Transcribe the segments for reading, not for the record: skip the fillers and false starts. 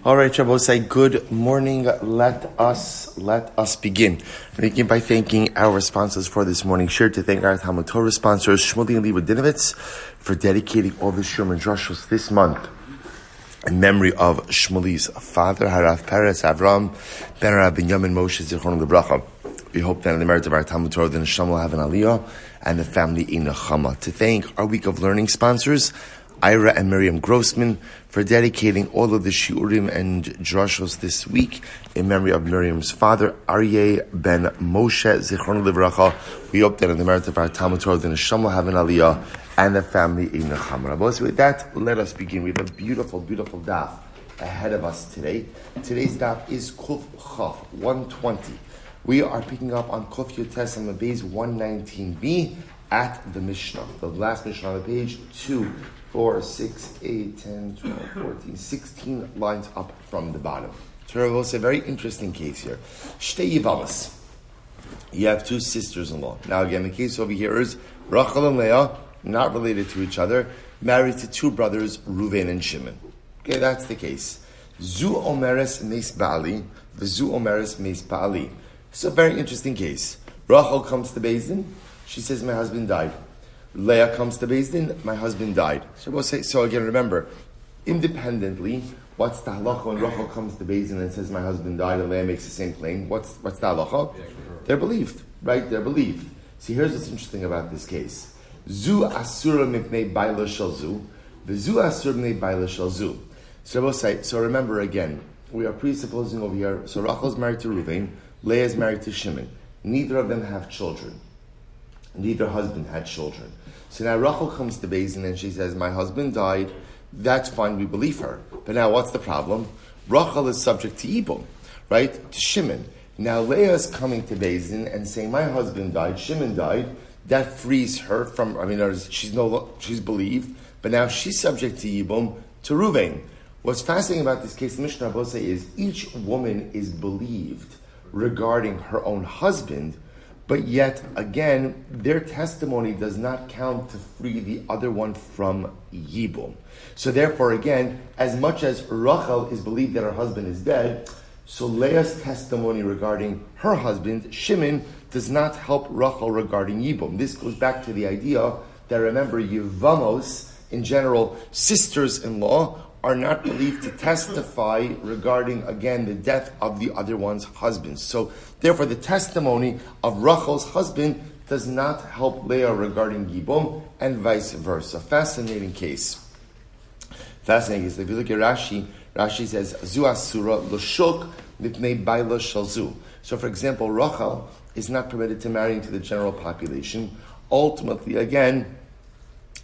All right, Shabbosai, good morning. Let us begin. Begin by thanking our sponsors for this morning. Sure to thank our TALMUD TORAH sponsors, Shmuel Leba Dinovitz, for dedicating all the Shurim and Drushos this month in memory of Shmuel's father, HaRav Peretz Avraham, Harav Benyamin Moshe, zechus. We hope that in the merit of our TALMUD TORAH, the neshama will have an aliyah and the family a neshama. To thank our week of learning sponsors, Ira Miriam Grossman, for dedicating all of the shiurim and drushos this week in memory of Miriam's father, Ariyeh ben Moshe, zechus. We hope that in the merit of our TALMUD TORAH, the neshama will have an aliyah and the family a neshama. So with that, let us begin. We have a beautiful, beautiful daf ahead of us today. Today's daf is Kuf Chaf 120. We are picking up on Kuf Yotes on the base 119b at the Mishnah. The last Mishnah on the page, 2, 4, 6, 8, 10, 12, 14, 16 lines up from the bottom. So it's a very interesting case here. Shtei Yevamos. You have two sisters-in-law. Now again, the case over here is Rachel and Leah, not related to each other, married to two brothers, Reuven and Shimon. Okay, that's the case. Zu omeres meis ba'ali, v'zu omeres meis ba'ali. It's a very interesting case. Rachel comes to Beis Din. She says, my husband died. Leah comes to Beis Din. My husband died. So again, remember, independently, what's the halacha when Rachel comes to Beis Din and says, my husband died, and Leah makes the same claim? What's the halacha? They're believed, right? They're believed. See, here's what's interesting about this case. Zu asura mipnei baila shel zu, v'zu asura mipnei baila shel zu. So remember again, we are presupposing over here, so Rachel's married to Reuven, Leah is married to Shimon. Neither of them have children. Neither husband had children. So now Rachel comes to Beis Din and she says, my husband died. That's fine, we believe her. But now what's the problem? Rachel is subject to Ibum, right? To Shimon. Now Leah is coming to Beis Din and saying, my husband died, Shimon died. That frees her from, she's believed, but now she's subject to Ibum to Reuven. What's fascinating about this case, the Mishnah Rabosai, is each woman is believed regarding her own husband, but yet, again, their testimony does not count to free the other one from Yibum. So therefore, again, as much as Rachel is believed that her husband is dead, so Leah's testimony regarding her husband, Shimon, does not help Rachel regarding Yibum. This goes back to the idea that, remember, Yevamos, in general, sisters-in-law, are not believed to testify regarding, again, the death of the other one's husband. So, therefore, the testimony of Rachel's husband does not help Leah regarding Yibum, and vice versa. Fascinating case. Fascinating case. If you look at Rashi, Rashi says, Zu asura l'shuk mipnei baila shel zu. So, for example, Rachel is not permitted to marry into the general population. Ultimately, again,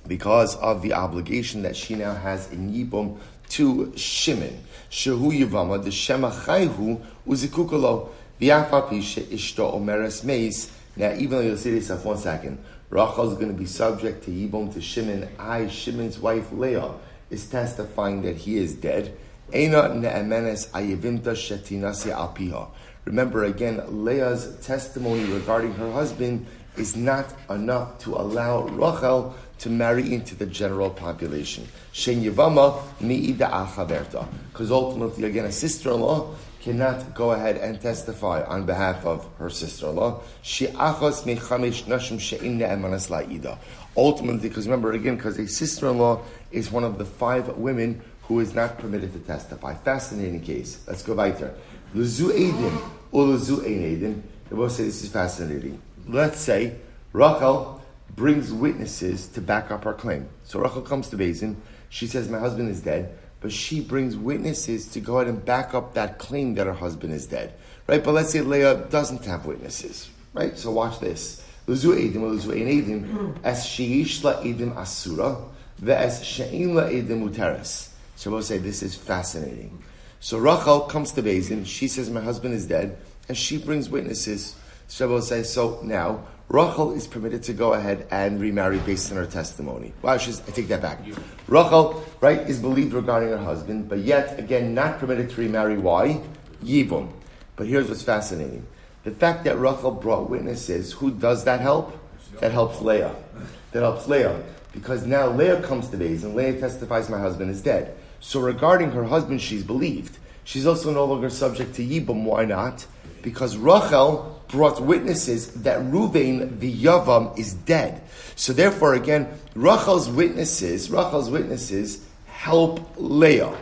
because of the obligation that she now has in Yibum to Shimon. Shehu Yevama, the Shema Chayhu, Uzikukolo, V'afapisha Ishto Omeres Meis. Now, even though you'll see this in 1 second, Rachel is going to be subject to Yibum to Shimon. Shimon's wife Leah is testifying that he is dead. Eina ne'emenes ayevinta shetinasi alpiha. Remember again, Leah's testimony regarding her husband is not enough to allow Rachel to marry into the general population. Shen Yevama mi'ida al chaverta. Because ultimately, again, a sister-in-law cannot go ahead and testify on behalf of her sister-in-law. She'achos mechamesh nashim she'in ne'emanas la'ida. Ultimately, because remember, again, because a sister-in-law is one of the 5 women who is not permitted to testify. Fascinating case. Let's go weiter. L'zu eidim or l'zu ein eidim. They both say this is fascinating. Let's say Rachel brings witnesses to back up her claim. So Rachel comes to Beis Din. She says, my husband is dead. But she brings witnesses to go ahead and back up that claim that her husband is dead. Right? But let's say Leah doesn't have witnesses. Right? So watch this. L'zu eidim or l'zu ein eidim. As she'ish la eidim asura. Ve'as she'in la eidim muteres. So we'll say this is fascinating. So Rachel comes to Beis Din. She says, my husband is dead. And she brings witnesses. Shabbos says, so now, Rachel is permitted to go ahead and remarry based on her testimony. Well, I take that back. Rachel, right, is believed regarding her husband, but yet, again, not permitted to remarry. Why? Yibum. But here's what's fascinating. The fact that Rachel brought witnesses, who does that help? That helps Leah. That helps Leah. Because now Leah comes to Beis and Leah testifies, my husband is dead. So regarding her husband, she's believed. She's also no longer subject to Yibum. Why not? Because Rachel brought witnesses that Reuven, the Yavam, is dead. So therefore, again, Rachel's witnesses help Leah,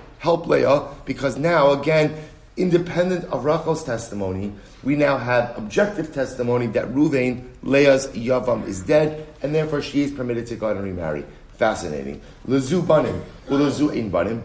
because now, again, independent of Rachel's testimony, we now have objective testimony that Reuven, Leah's Yavam, is dead, and therefore she is permitted to go out and remarry. Fascinating. Lezu banim, ulezu ein banim.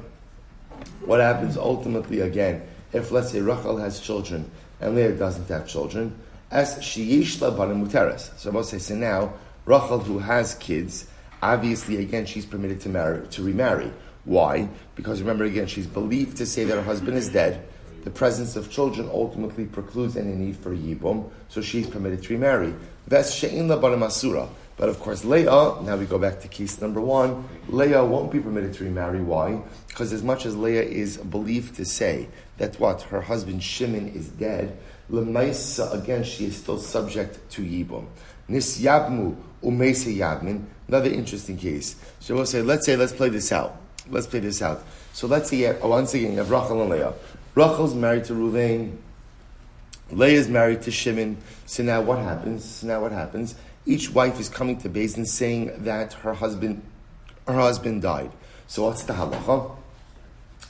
What happens ultimately, again, if, let's say, Rachel has children and Leah doesn't have children? As sheyesh la banim muteres. So I will say, so now, Rachel, who has kids, obviously, again, she's permitted to remarry. Why? Because remember, again, she's believed to say that her husband is dead. The presence of children ultimately precludes any need for yibum, so she's permitted to remarry. Ves she'in la banim asura. But of course, Leah, now we go back to case number 1, Leah won't be permitted to remarry. Why? Because as much as Leah is believed to say that what? Her husband Shimon is dead, Lemaisa, again, she is still subject to Yibum. Nis Yabmu Umeise Yabmin, another interesting case. So we'll say, let's play this out. So let's say, once again, you have Rachel and Leah. Rachel's married to Reuven, Leah is married to Shimon. So now what happens? Each wife is coming to Beis Din saying that her husband died. So what's the halacha?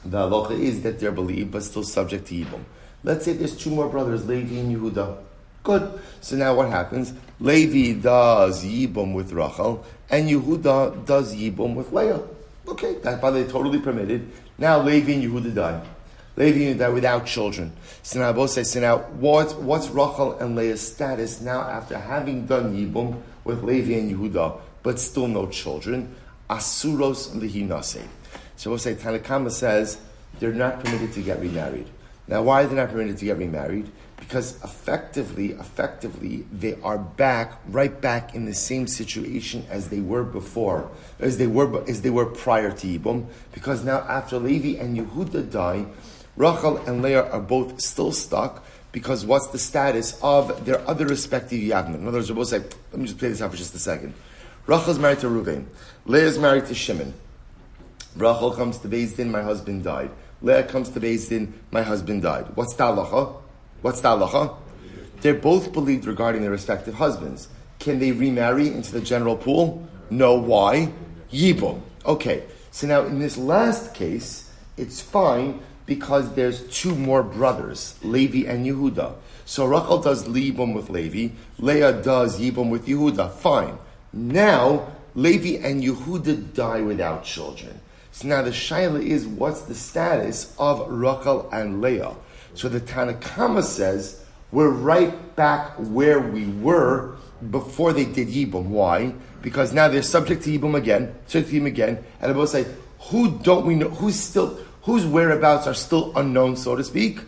The halacha is that they're believed but still subject to Yibum. Let's say there's 2 more brothers, Levi and Yehuda. Good. So now what happens? Levi does Yibum with Rachel, and Yehuda does Yibum with Leah. Okay, that's by the way totally permitted. Now Levi and Yehuda die. Levi and Yehuda without children. So now both say, what's Rachel and Leah's status now after having done Yibum with Levi and Yehuda, but still no children? Asuros lihinase. So we'll say, Tanakama says, they're not permitted to get remarried. Now, why are they not permitted to get remarried? Because effectively, they are right back in the same situation as they were before, as they were prior to Yibum. Because now, after Levi and Yehuda die, Rachel and Leah are both still stuck. Because what's the status of their other respective Yavmin? In other words, we'll both say, let me just play this out for just a second. Rachel's married to Reuven. Leah's married to Shimon. Rachel comes to Beis Din, my husband died. Leah comes to Beis Din, my husband died. What's the halacha? They're both believed regarding their respective husbands. Can they remarry into the general pool? No. Why? Yibum. Okay. So now in this last case, it's fine because there's 2 more brothers, Levi and Yehuda. So Rachel does Yibum with Levi. Leah does Yibum with Yehuda. Fine. Now, Levi and Yehuda die without children. So now the shaila is, what's the status of Rachel and Leah? So the Tanakama says, we're right back where we were before they did Yibum. Why? Because now they're subject to Yibum again, and they both say, who don't we know, whose whereabouts are still unknown, so to speak?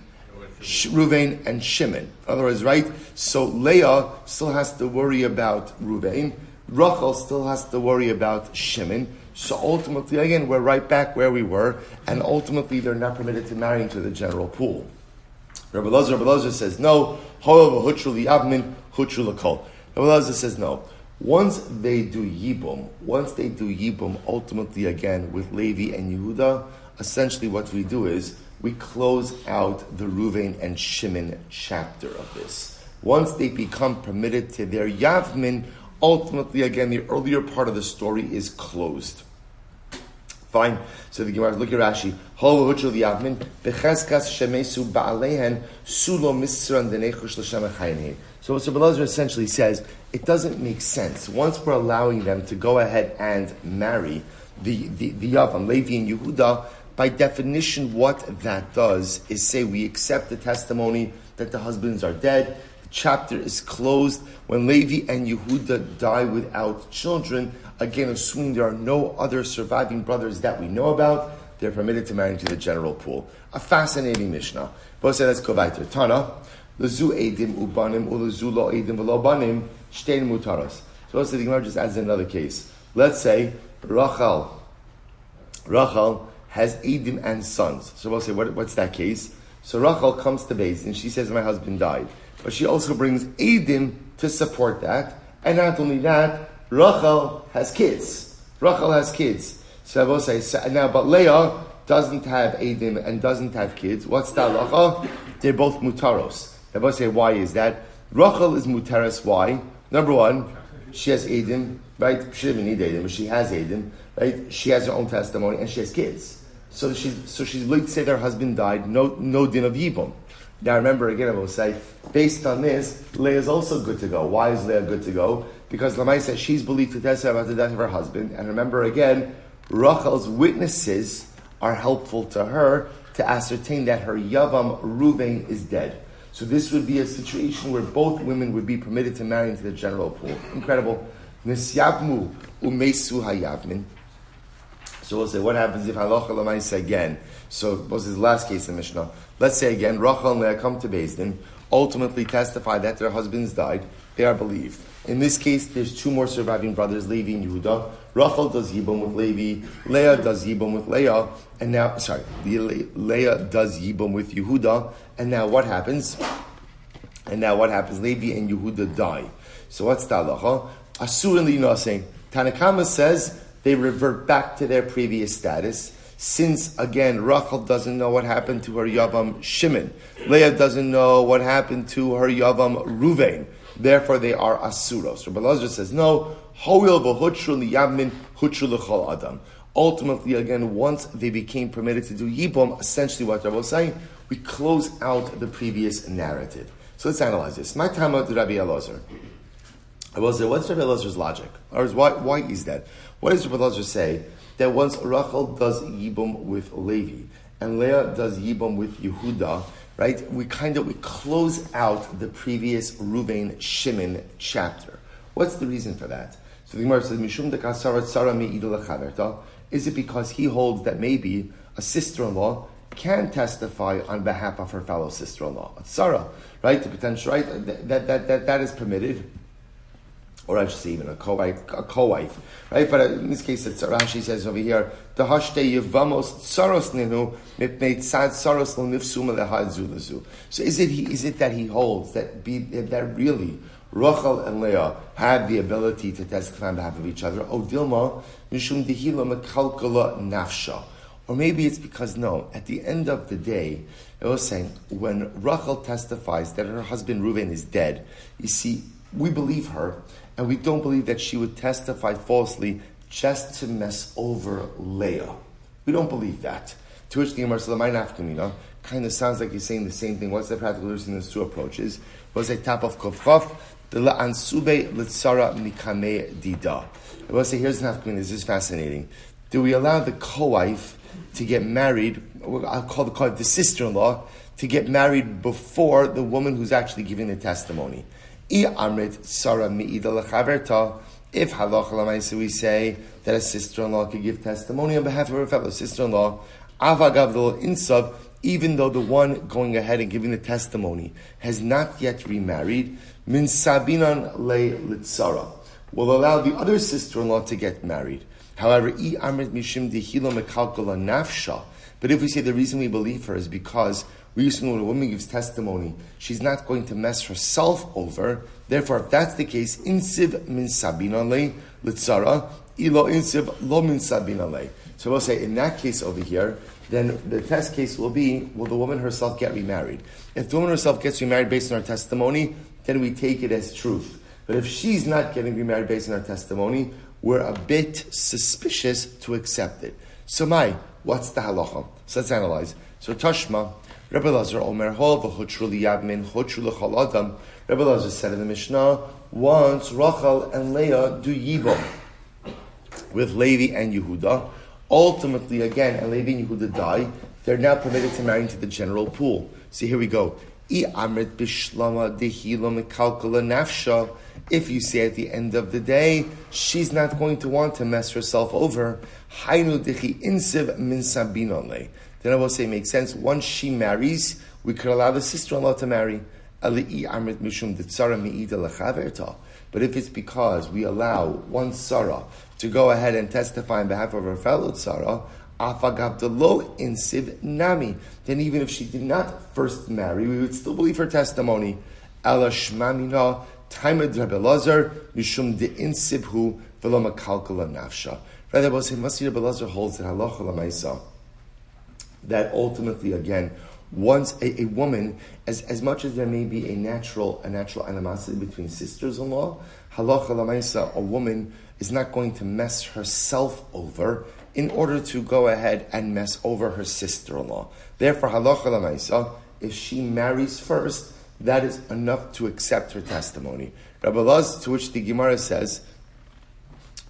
Reuven and Shimon. In other words, right? So Leah still has to worry about Reuven, Rachel still has to worry about Shimon. So ultimately, again, we're right back where we were, and ultimately they're not permitted to marry into the general pool. Rabbi Lozer says no. Rabbi Lozer says no. Once they do Yibum, ultimately again with Levi and Yehuda, essentially what we do is we close out the Reuven and Shimon chapter of this. Once they become permitted to their Yavmin, ultimately again the earlier part of the story is closed. Fine. So the Gemara, look at Rashi. So what Belazar essentially says, it doesn't make sense. Once we're allowing them to go ahead and marry the Yavam, Levi and Yehuda, by definition what that does is say we accept the testimony that the husbands are dead. The chapter is closed. When Levi and Yehuda die without children, again, assuming there are no other surviving brothers that we know about, they're permitted to marry into the general pool. A fascinating Mishnah. But let's go back to Tana. Lezu edim ubanim ulezu lo edim v'lo banim shtein mutaras. So the Gemara just adds another case. Let's say Rachel has edim and sons. So we'll say, what's that case? So Rachel comes to Beis and she says, my husband died. But she also brings edim to support that. And not only that, Rachel has kids. So I will say, now, but Leah doesn't have Eidim and doesn't have kids, what's the halacha? They're both mutaros. Everybody say, why is that? Rachel is mutaros, why? Number one, she has Eidim, right? She doesn't need Eidim, but she has Eidim, right? She has her own testimony and she has kids. So she's willing to say that her husband died, no din of Yibum. Now remember, again, I will say, based on this, Leah is also good to go. Why is Leah good to go? Because Lamai says she's believed to testify about the death of her husband. And remember again, Rachel's witnesses are helpful to her to ascertain that her Yavam Ruvain is dead. So this would be a situation where both women would be permitted to marry into the general pool. Incredible. Nisyabmu umesu hayavmin. So we'll say, what happens if halacha l'maisa again? So what's his last case in Mishnah? Let's say again, Rachel and Leah come to Beis Din, ultimately testify that their husbands died. They are believed. In this case, there's two more surviving brothers, Levi and Yehuda. Rachel does Yibum with Levi, Leah does Yibum with Leah, and now, Leah does Yibum with Yehuda, and now what happens? Levi and Yehuda die. So what's the halacha? Asur and Lina saying, Tanakama says they revert back to their previous status, since again Rachel doesn't know what happened to her Yavam Shimon, Leah doesn't know what happened to her Yavam Ruvain. Therefore, they are asuros. So Belazar says, no, hoil v'hutru liyavmin hutru l'chol adam. Ultimately, again, once they became permitted to do yibum, essentially what Rabbi was saying, we close out the previous narrative. So let's analyze this. My time out to Rabbi Elazar. I will say, what's Rabbi Elazar's logic? Or why is that? What does Rabbi Elazar say? That once Rachel does yibum with Levi, and Leah does yibum with Yehuda, right? We close out the previous Ruvain Shimon chapter. What's the reason for that? So the Gemara says, Mishum dekasara tzara me'idul chaverta. Is it because he holds that maybe a sister-in-law can testify on behalf of her fellow sister-in-law? A tzara, right? The potential, right? That is permitted. Or I should say even a co-wife, right? But in this case, it's Rashi says over here, the hashte Yevamos tsaros ninu mipnei tzad tsaros l'nifsuma lehad zulazu. So is it that he holds that really Rachel and Leah had the ability to testify on behalf of each other? O Dilma mishum dehila mekalkala nafsha. Or maybe it's because at the end of the day, I was saying when Rachel testifies that her husband Reuven is dead, you see, we believe her. And we don't believe that she would testify falsely just to mess over Leah. We don't believe that. To which the Gemara says, kind of sounds like you're saying the same thing. What's the practical difference in these two approaches? Was a tap of Kovchov, the La'ansube Litzara Mikame Dida. I will say, here's an afternoon. This is fascinating. Do we allow the co-wife to get married, I'll call the co-wife the sister-in-law, to get married before the woman who's actually giving the testimony? If halacha l'maisa we say that a sister-in-law could give testimony on behalf of her fellow sister-in-law, avagav insab, even though the one going ahead and giving the testimony has not yet remarried, min sabinan le litzara, will allow the other sister-in-law to get married. However, but if we say the reason we believe her is because we used to know when a woman gives testimony, she's not going to mess herself over. Therefore, if that's the case, insiv min sabina le litzara, ilo insiv lo min sabina le. So we'll say in that case over here, then the test case will be, will the woman herself get remarried? If the woman herself gets remarried based on her testimony, then we take it as truth. But if she's not getting remarried based on her testimony, we're a bit suspicious to accept it. So what's the halacha? So let's analyze. So Tashma, Rebbe Lazar Omer Hol v'chutru liyavmin chutru l'chol adam. Rebbe Lazar said in the Mishnah, once Rachel and Leah do yibum with Levi and Yehuda, ultimately again, and Levi and Yehuda die, they're now permitted to marry into the general pool. See, here we go. If you say at the end of the day, she's not going to want to mess herself over, then I will say it makes sense. Once she marries, we could allow the sister-in-law to marry. But if it's because we allow one Sarah to go ahead and testify on behalf of her fellow Sarah, then even if she did not first marry, we would still believe her testimony. Rather, we'll say, Masir Belazar holds that halacha l'maisa. that ultimately, again, once a woman, as much as there may be a natural animosity between sisters-in-law, halacha l'maisa, a woman is not going to mess herself over in order to go ahead and mess over her sister-in-law. Therefore, halacha l'maisa, if she marries first, that is enough to accept her testimony. Rabbi Elazar, to which the Gemara says,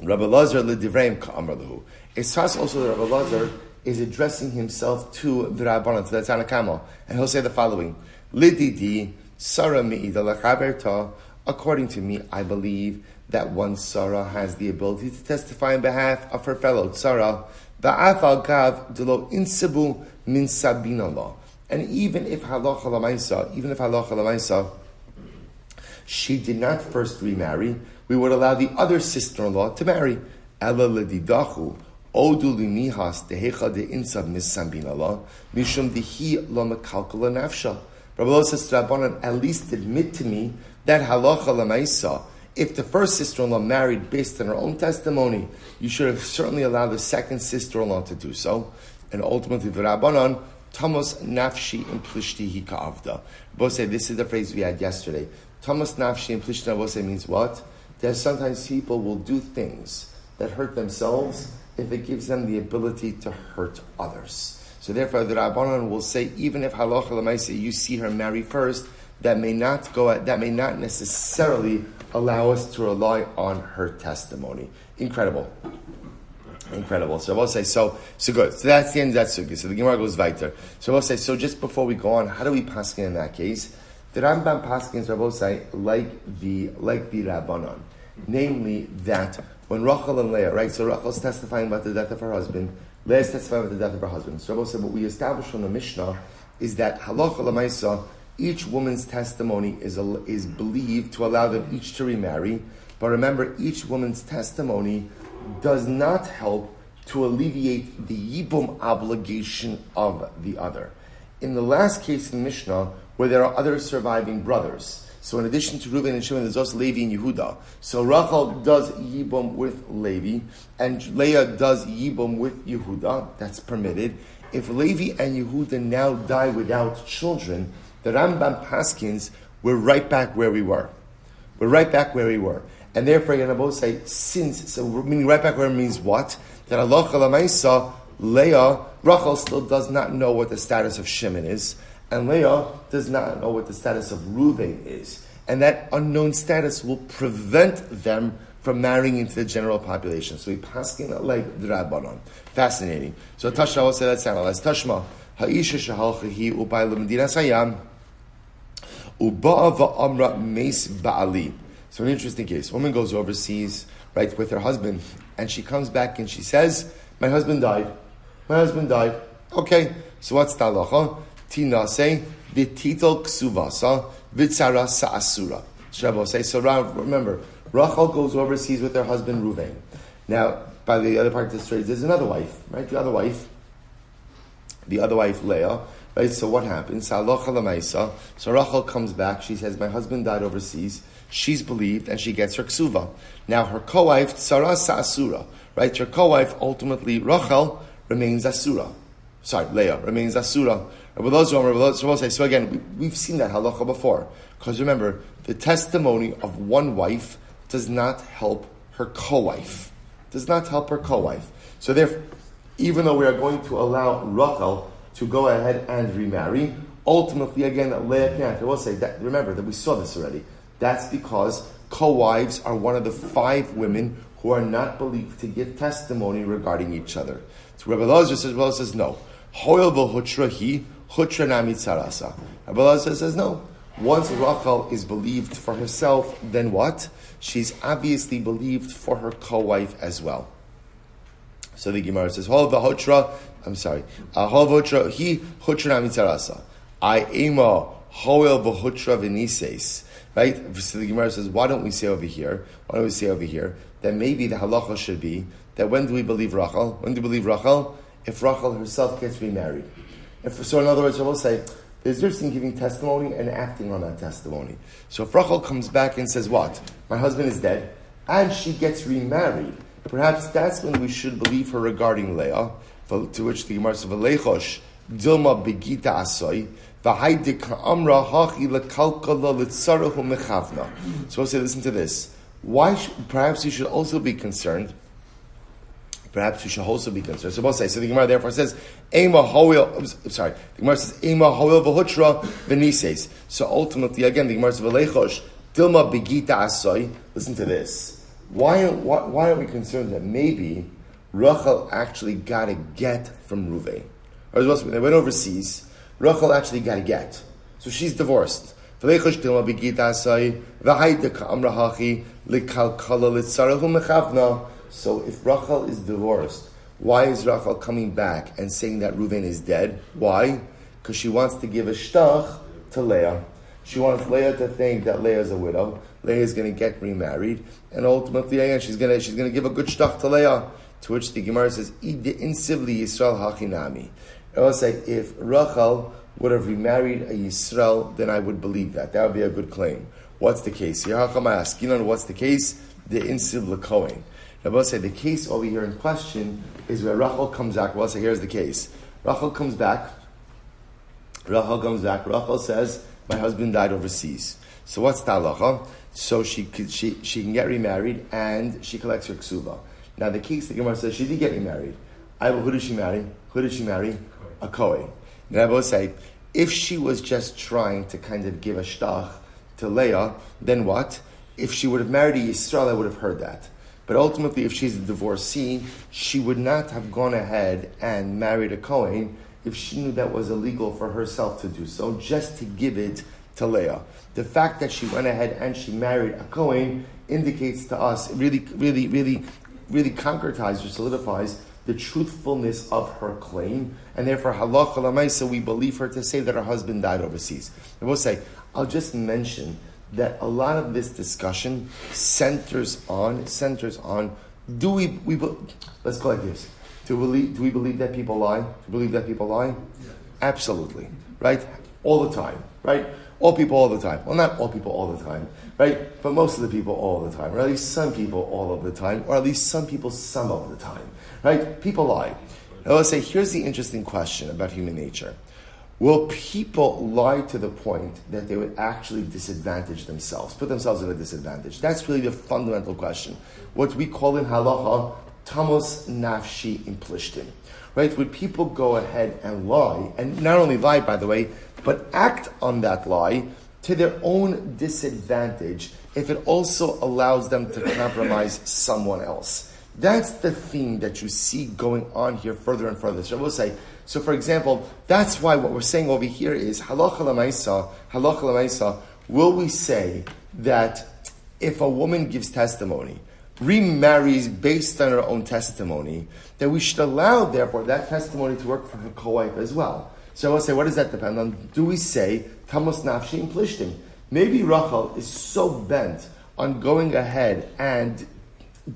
Rabbi Elazar l'divreim ka'amar lahu. It's also that Rabbi Elazar is addressing himself to the Rabbanan, to the Tanna Kama, and he'll say the following: Lididi Sarah me'ida lechaberta. According to me, I believe that one Sarah has the ability to testify on behalf of her fellow Sarah. Ba'afal gav delo insibu min sabinallah. And even if halacha l'maisa, she did not first remarry, we would allow the other sister-in-law to marry. Ela ledidachu. Odu limihas dehecha de insab misambinallah mishum dehi lo mekalkala nafsha. Rabbi says to Rabbanan, at least admit to me that halacha l'maisa, if the first sister-in-law married based on her own testimony, you should have certainly allowed the second sister-in-law to do so. And ultimately, the Rabbanan, Tamos nafshi implishti ka'avda. Both say this is the phrase we had yesterday. Tamos nafshi implishti both means what? That sometimes people will do things that hurt themselves if it gives them the ability to hurt others. So therefore, the Rabbanan will say, even if halacha l'maisa you see her marry first, that may not necessarily allow us to rely on her testimony. Incredible. So we'll say, so good. So that's the end of that sugi. So the Gemara goes weiter. So we'll say, so just before we go on, how do we paskin in that case? The Rambam paskins, Rabbi say, like the Rabbanan, namely that when Rachel and Leah, right? So Rachel's testifying about the death of her husband, Leah's testifying about the death of her husband. So Rabbi said, what we established from the Mishnah is that halacha l'maisa, each woman's testimony is believed to allow them each to remarry. But remember, each woman's testimony does not help to alleviate the yibum obligation of the other. In the last case in Mishnah, where there are other surviving brothers, so in addition to Reuben and Shimon, there's also Levi and Yehuda. So Rachel does yibum with Levi, and Leah does yibum with Yehuda. That's permitted. If Levi and Yehuda now die without children, the Rambam paskins, we're right back where we were. And therefore, Yanabo say, meaning right back where means what? That halacha l'maisa, Leah, Rachel still does not know what the status of Shimon is, and Leah does not know what the status of Reuven is. And that unknown status will prevent them from marrying into the general population. So we paskin like the Rabbanon. Fascinating. So Tashma will say that's analyzed. Tashma, ha'isha shahalchahi u'bay l'medinas hayam u'ba'a va'amra meis ba'ali. So an interesting case. A woman goes overseas, right, with her husband, and she comes back and she says, my husband died. Okay, so what's the halacha? Tina say, v'titel ksuvasa, v'tzara sa'asura. Shabbat say, so remember, Rachel goes overseas with her husband Reuven. Now, by the other part of the story, there's another wife, right? The other wife, Leah, right? So what happens? So Rachel comes back, she says, my husband died overseas. She's believed, and she gets her ksuva. Now her co-wife, Tzara Sa'asura, right? Her co-wife, ultimately, Rachel, remains Asura. Leah remains Asura. So again, we've seen that halacha before. Because remember, the testimony of one wife does not help her co-wife. So therefore, even though we are going to allow Rachel to go ahead and remarry, ultimately, again, Leah can't. I will say that, remember that we saw this already. That's because co-wives are one of the 5 women who are not believed to give testimony regarding each other. So Rabbi Elazar says no. Hoil v'hutra hutra nami tzarasa. Rabbi Elazar says no. Once Rachel is believed for herself, then what? She's obviously believed for her co-wife as well. So the Gemara says, Hoil v'hutra hutra nami tzarasa. I ema hoil v'hutra v'nises. Right? So the Gemara says, why don't we say over here that maybe the halacha should be that when do we believe Rachel? If Rachel herself gets remarried. So in other words, I will say, there's a difference in giving testimony and acting on that testimony. So if Rachel comes back and says, what? My husband is dead, and she gets remarried, perhaps that's when we should believe her regarding Leah, to which the Gemara says, Dilma begita asoy. V'haydika hachi lekalkala litzarahu mechavna. So we'll say, listen to this. Perhaps you should also be concerned. So we'll say, so the Gemara therefore says, Ema hoil, the Gemara says, Ema hoil v'hutra v'nises. So ultimately, again, the Gemara says, v'leichosh, Dilma begita asoy. Listen to this. Why are we concerned that maybe Rachel actually got a get from Ruvain? Or they went overseas, Rachel actually got a get. So she's divorced. So if Rachel is divorced, why is Rachel coming back and saying that Reuven is dead? Why? Because she wants to give a shtach to Leah. She wants Leah to think that Leah is a widow. Leah is going to get remarried, and ultimately, she's going to give a good shtach to Leah. To which the Gemara says, "Ide insivli Yisrael hachinami." I will say, if Rachel would have remarried a Yisrael, then I would believe that. That would be a good claim. What's the case? Here, how come I ask? What's the case? The insiv l'kohen. I will say, the case over here in question is where Rachel comes back. Well, say, here's the case. Rachel comes back. Rachel says, my husband died overseas. So what's the halacha? So she can get remarried and she collects her ksuba. Now the case, the Gemara says she did get remarried. Who did she marry? A kohen. Now I will say, if she was just trying to kind of give a shtach to Leah, then what? If she would have married a Yisrael, I would have heard that. But ultimately, if she's a divorcee, she would not have gone ahead and married a kohen if she knew that was illegal for herself to do so, just to give it to Leah. The fact that she went ahead and she married a kohen indicates to us, really concretizes or solidifies the truthfulness of her claim, and therefore halacha l'maisa we believe her to say that her husband died overseas. I will say, I'll just mention that a lot of this discussion centers on let's go like this. Do we believe that people lie? Yeah. Absolutely. Right? All the time. Right? All people all the time. Well, not all people all the time. Right? But most of the people all the time. Or at least some people all of the time. Or at least some people some of the time. Right? People lie. Now let's say, here's the interesting question about human nature. Will people lie to the point that they would actually disadvantage themselves, put themselves at a disadvantage? That's really the fundamental question. What we call in halacha, tamos nafshi implishtim. Right? Would people go ahead and lie, and not only lie, by the way, but act on that lie to their own disadvantage if it also allows them to compromise someone else? That's the theme that you see going on here further and further. So I will say, so for example, that's why what we're saying over here is halacha l'maisa, will we say that if a woman gives testimony, remarries based on her own testimony, that we should allow, therefore, that testimony to work for her co-wife as well? So I will say, what does that depend on? Do we say, tamos nafshi and plishtim? Maybe Rachel is so bent on going ahead and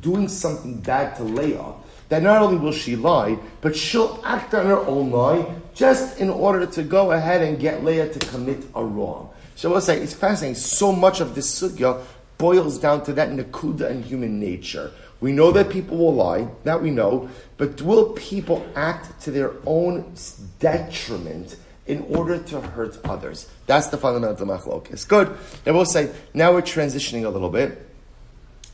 doing something bad to Leah, that not only will she lie, but she'll act on her own lie just in order to go ahead and get Leah to commit a wrong. So I will say, it's fascinating. So much of this sugya boils down to that nakuda in human nature. We know that people will lie, that we know, but will people act to their own detriment in order to hurt others? That's the fundamental machlokes. Good. I will say, now we're transitioning a little bit.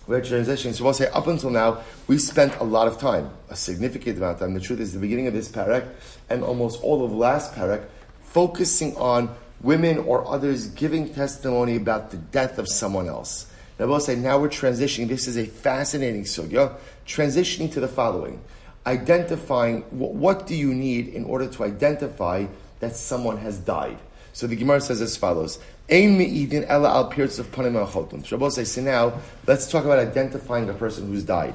We're transitioning. So we'll say, up until now, we spent a lot of time, a significant amount of time. The truth is, the beginning of this parak and almost all of last parak, focusing on women or others giving testimony about the death of someone else. Now we'll say, now we're transitioning. This is a fascinating sugya. Transitioning to the following. Identifying, what do you need in order to identify that someone has died? So the Gemara says as follows. Ein me'idin ela al pirtz of panim ha'chotim. So Rabbi say, so now, let's talk about identifying a person who's died.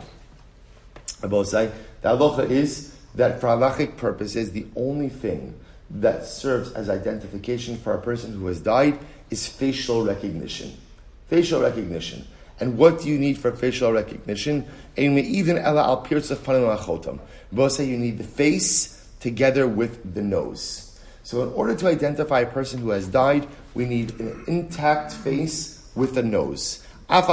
Rabbi say, the halacha is that for halachic purposes, the only thing that serves as identification for a person who has died is facial recognition. Facial recognition. And what do you need for facial recognition? Ein me'idin ela al pirtz of panim ha'chotim. Rabbi say, you need the face together with the nose. So in order to identify a person who has died, we need an intact face with a nose. We'll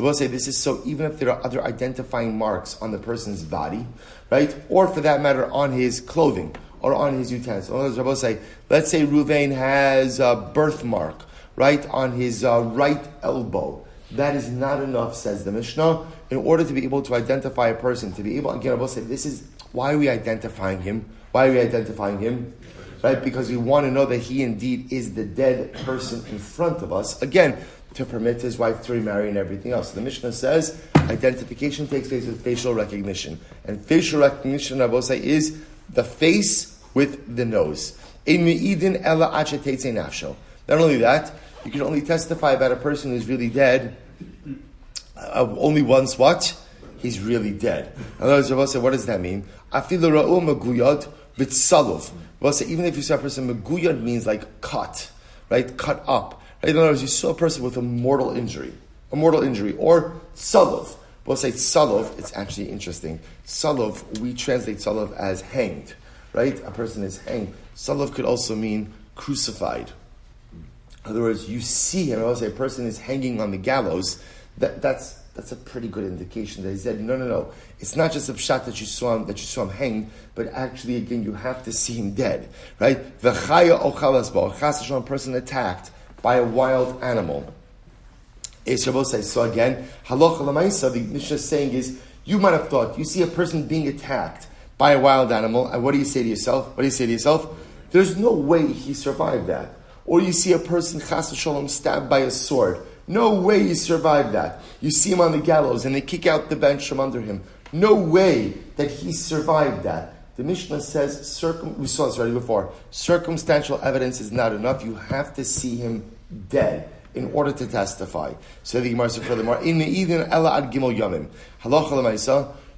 Rabbi say this is so even if there are other identifying marks on the person's body, right? Or for that matter, on his clothing or on his utensils. Rabbi say, let's say Ruvain has a birthmark, right, on his right elbow. That is not enough, says the Mishnah, in order to be able to identify a person, to be able, again, Rabbi say, this is, why are we identifying him? Why are we identifying him? Right? Because we want to know that he indeed is the dead person in front of us. Again, to permit his wife to remarry and everything else. The Mishnah says identification takes place with facial recognition. And facial recognition, Rabbi say, is the face with the nose. Not only that, you can only testify about a person who's really dead only once what? He's really dead. In other words, Rabbi say, what does that mean? Even if you saw a person, meguyad means like cut, right? Cut up. Right? In other words, you saw a person with a mortal injury, or salov. We'll say salov, it's actually interesting. Salov, we translate salov as hanged, right? A person is hanged. Salov could also mean crucified. In other words, you see him, I will say a person is hanging on the gallows, that's a pretty good indication that he said, no. It's not just a pshat that you saw him hanged, but actually, again, you have to see him dead, right? V'chaya ochalasbo, chas v'shalom, person attacked by a wild animal. So again, halacha l'maisa, the Mishnah is saying is, you might have thought, you see a person being attacked by a wild animal, and what do you say to yourself? There's no way he survived that. Or you see a person, chas v'shalom, stabbed by a sword. No way he survived that. You see him on the gallows and they kick out the bench from under him. No way that he survived that. The Mishnah says, we saw this already before, circumstantial evidence is not enough. You have to see him dead in order to testify. So the Gemara said furthermore, we're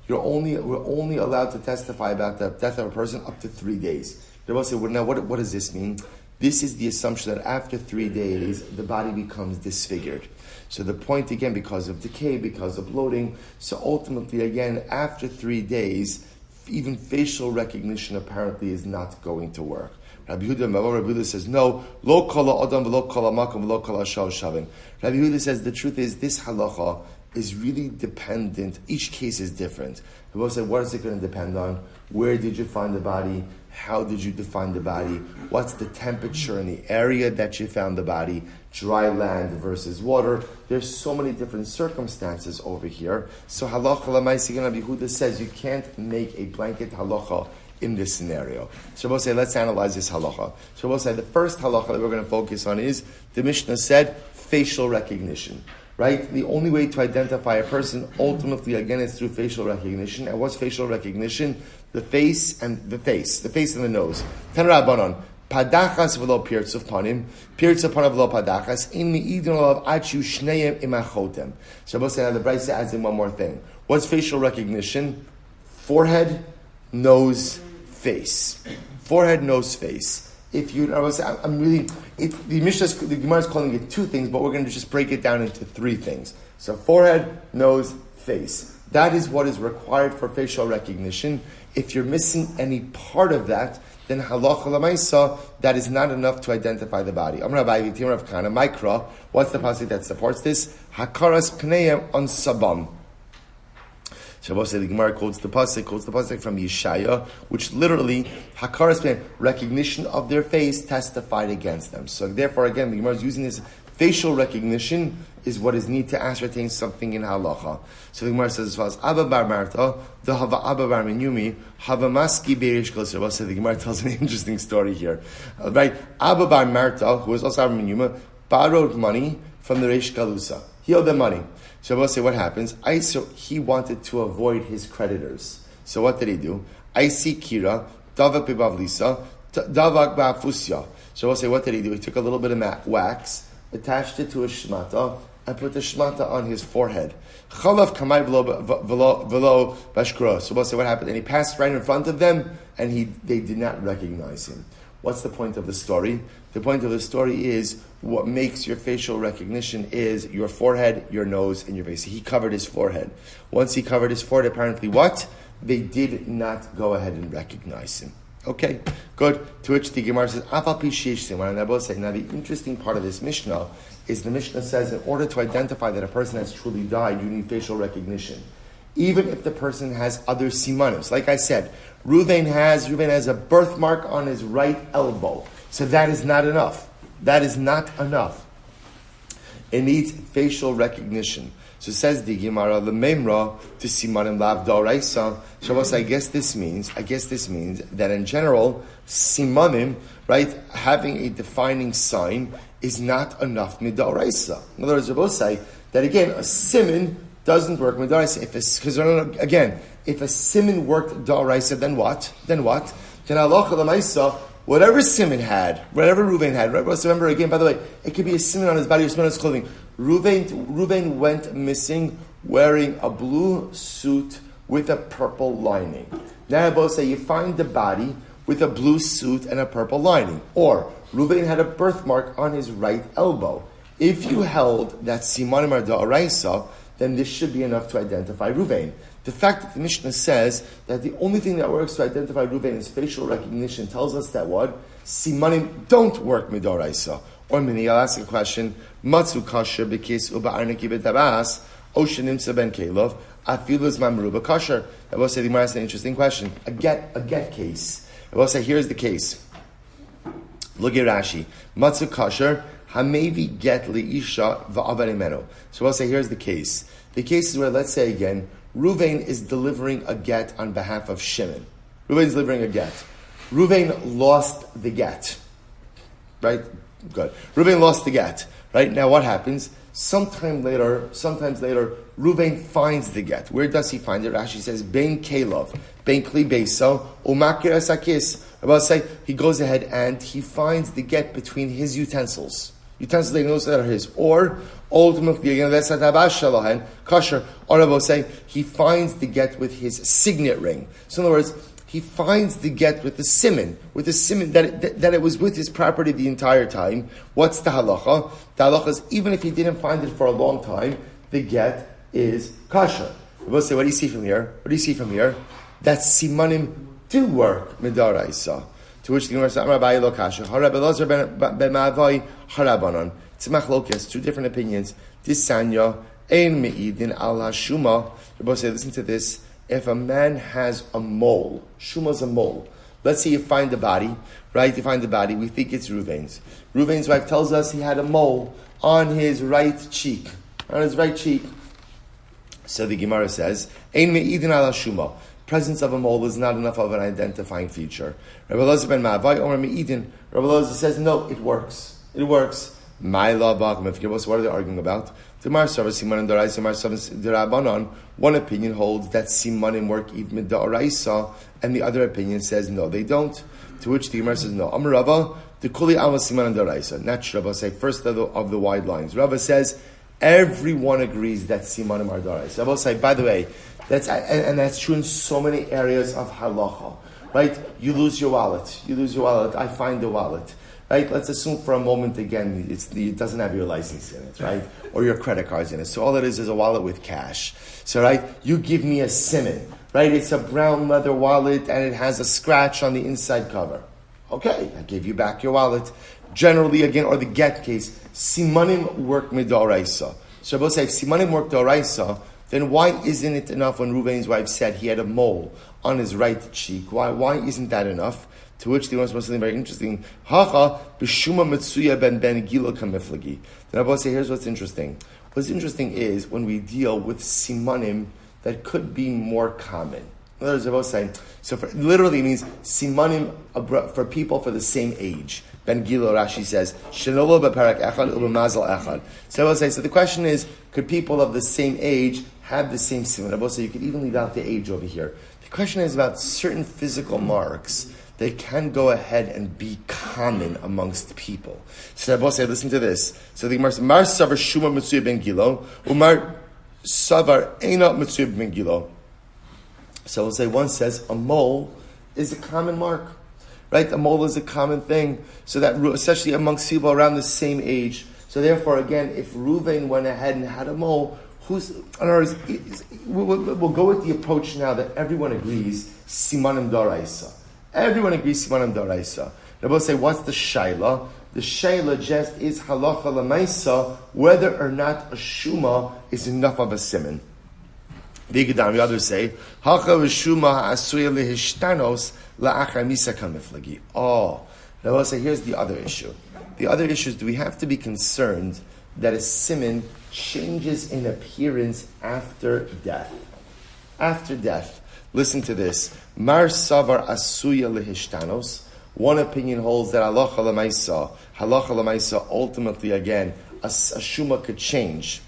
only allowed to testify about the death of a person up to 3 days. They will say, well, now what does this mean? This is the assumption that after 3 days, the body becomes disfigured. So the point, again, because of decay, because of bloating, so ultimately, again, after 3 days, even facial recognition apparently is not going to work. Rabbi Yehuda says, no, lo kala adam v'lo kala makam v'lo kala shal shavin. Rabbi Yehuda says, the truth is, this halacha is really dependent. Each case is different. People say, what is it going to depend on? Where did you find the body? How did you define the body? What's the temperature in the area that you found the body? Dry land versus water. There's so many different circumstances over here. So halacha l'maaseh, Rabbi Yehuda says you can't make a blanket halacha in this scenario. So we'll say, let's analyze this halacha. So we'll say the first halacha that we're going to focus on is, the Mishnah said, facial recognition. Right? The only way to identify a person, ultimately, again, is through facial recognition. And what's facial recognition? The face and the nose. Ten Rabbanon, padachas v'lo pirtz of panim, pirtz of panim v'lo padachas, in mi'idon olav achu shneim imachotem. So we'll say, now the Brisa adds in one more thing. What's facial recognition? Forehead, nose, face. Forehead, nose, face. If you, the Gemara is calling it 2 things, but we're going to just break it down into 3 things. So forehead, nose, face. That is what is required for facial recognition. If you're missing any part of that, then halacha l'maisa, that is not enough to identify the body. What's the passage that supports this? Hakaras pneim on sabam. Shabbos the Gemara quotes the pasuk from Yeshaya, which literally hakaras pneim, recognition of their face testified against them. So therefore, again, the Gemara is using this facial recognition is what is need to ascertain something in halacha. So the Gemara says as follows: Abba bar Marta, the Hava Abba bar Menyumi, Hava Maski Beirish Kosher. So the Gemara tells an interesting story here, right? Abba bar Marta, who was also Abba Menyuma, borrowed money from the Reish Galusa. He owed them money. So we'll say what happens. So he wanted to avoid his creditors. So what did he do? I see Kira, Davak Bibavlisa, Davak Ba'afusya. So we'll say what did he do? He took a little bit of wax, attached it to a shmata, and put the shmata on his forehead. Chalav kamay v'lo bashkura. So we'll say what happened. And he passed right in front of them, and they did not recognize him. What's the point of the story? The point of the story is what makes your facial recognition is your forehead, your nose, and your face. He covered his forehead. Once he covered his forehead, apparently what? They did not go ahead and recognize him. Okay, good. To which the Gemara says, Afal pi sheish siman. Now the interesting part of this Mishnah is the Mishnah says in order to identify that a person has truly died, you need facial recognition. Even if the person has other simanim. Like I said, Reuven has a birthmark on his right elbow. So that is not enough. That is not enough. It needs facial recognition. So says the Gemara, the Memra to simanim lav d'oraisa. Shabbos, I guess this means that in general, simanim, right, having a defining sign is not enough mid'oraisa. In other words, Shabbos say that again, a siman doesn't work mid'oraisa. If a siman worked d'oraisa, then what? Then halacha l'maisa, whatever siman had, whatever Reuven had, right? So remember again, by the way, it could be a siman on his body or siman on his clothing. Reuven went missing wearing a blue suit with a purple lining. Now both say you find the body with a blue suit and a purple lining. Or Reuven had a birthmark on his right elbow. If you held that simanim are da'oraisa, then this should be enough to identify Reuven. The fact that the Mishnah says that the only thing that works to identify Reuven is facial recognition tells us that what? Simanim don't work midoraisa. Or mini, I'll ask a question. Matzu kasher b'kis uba'arniki b'tabas oshenimsa ben kelov afiluz mamruba kasher. I will say the Gemara asked an interesting question. A get case. I will say here's the case. Look at Rashi. Matzu kasher hamevi get liisha va'avarimeno. So I'll say here's the case. The case is where, let's say again, Reuven is delivering a get on behalf of Shimon. Reuven is delivering a get. Reuven lost the get. Right? Good. Reuven lost the get. Right? Now what happens? Sometimes later, Reuven finds the get. Where does he find it? Rashi says, Ben Kalov, Ben Kli Beso, Umakir Asakis. About to say, he goes ahead and he finds the get between his utensils. Utensils they know that are his. Or, ultimately, again, kosher. Or about to say, he finds the get with his signet ring. So in other words, he finds the get with the siman that it was with his property the entire time. What's the halacha? The halacha is even if he didn't find it for a long time, the get is kosher. We'll say, what do you see from here? That simanim do work midaraisa. To which the Gemara says, Rabbi lo kasher. HaRav ben Ma'avai harabanan. It's a machlokes, two different opinions. This sanya ein me'idin al hashuma. Rabbi say, listen to this. If a man has a mole, Shuma's a mole. Let's say you find the body, right? You find the body, we think it's Reuven's. Reuven's wife tells us he had a mole on his right cheek. So the Gemara says, Ein me'idin ala Shuma. Presence of a mole is not enough of an identifying feature. Rabbi Elazar ben Ma'avai Omer me'idin. Rabbi Elazar says, no, it works. My law, what are they arguing about? One opinion holds that simanim work even da'oraisa, and the other opinion says no, they don't. To which the Gemara says no. Amar Rava, the kuli alma simanim da'oraisa. Not Rava say first of the wide lines. Rava says everyone agrees that simanim are da'oraisa. Rava say, by the way, that's true in so many areas of halacha. Right? You lose your wallet. I find the wallet. Right? Let's assume for a moment again it doesn't have your license in it, right? Or your credit cards in it. So all it is a wallet with cash. So right, you give me a siman, right? It's a brown leather wallet and it has a scratch on the inside cover. Okay, I give you back your wallet. Generally, again, or the get case, simanim work midoraisa. So both say if simanim work doraisa, then why isn't it enough when Reuven's wife said he had a mole on his right cheek? Why isn't that enough? To which the one supposed something very interesting. Hacha b'shuma mitzuya ben gilo kamiflagi. Then I will say, here's what's interesting. What's interesting is when we deal with simanim that could be more common. In other words, I will say, so literally means simanim for people for the same age. Ben Gilo, Rashi says, shenolo b'parak echad u'b'mazal echad. So I will say, so the question is, could people of the same age have the same siman? I will say, you could even leave out the age over here. The question is about certain physical marks they can go ahead and be common amongst people. So Rabbi say, listen to this. So the Gemara says, Mar savar shuma mitzuya ben gilo, umar savar eina mitzuya ben gilo. So we'll say, one says, a mole is a common mark. Right? A mole is a common thing. So that, especially amongst people around the same age. So therefore, again, if Reuven went ahead and had a mole, in other words, we'll go with the approach now that everyone agrees, simanim daraisa. Everyone agrees simanim d'oraisa. Rabbi say, what's the shaila? The shaila just is halacha l'maisa, whether or not a shuma is enough of a siman. The others say, hacha v'shuma ha'asuya lehishtanos la'achar misa kamiflagi. Rabbi say, here's the other issue. The other issue is, do we have to be concerned that a siman changes in appearance after death? After death. Listen to this. Mar savar asuya lehishtanos. One opinion holds that halacha l'maisa, ultimately again, a shuma could change.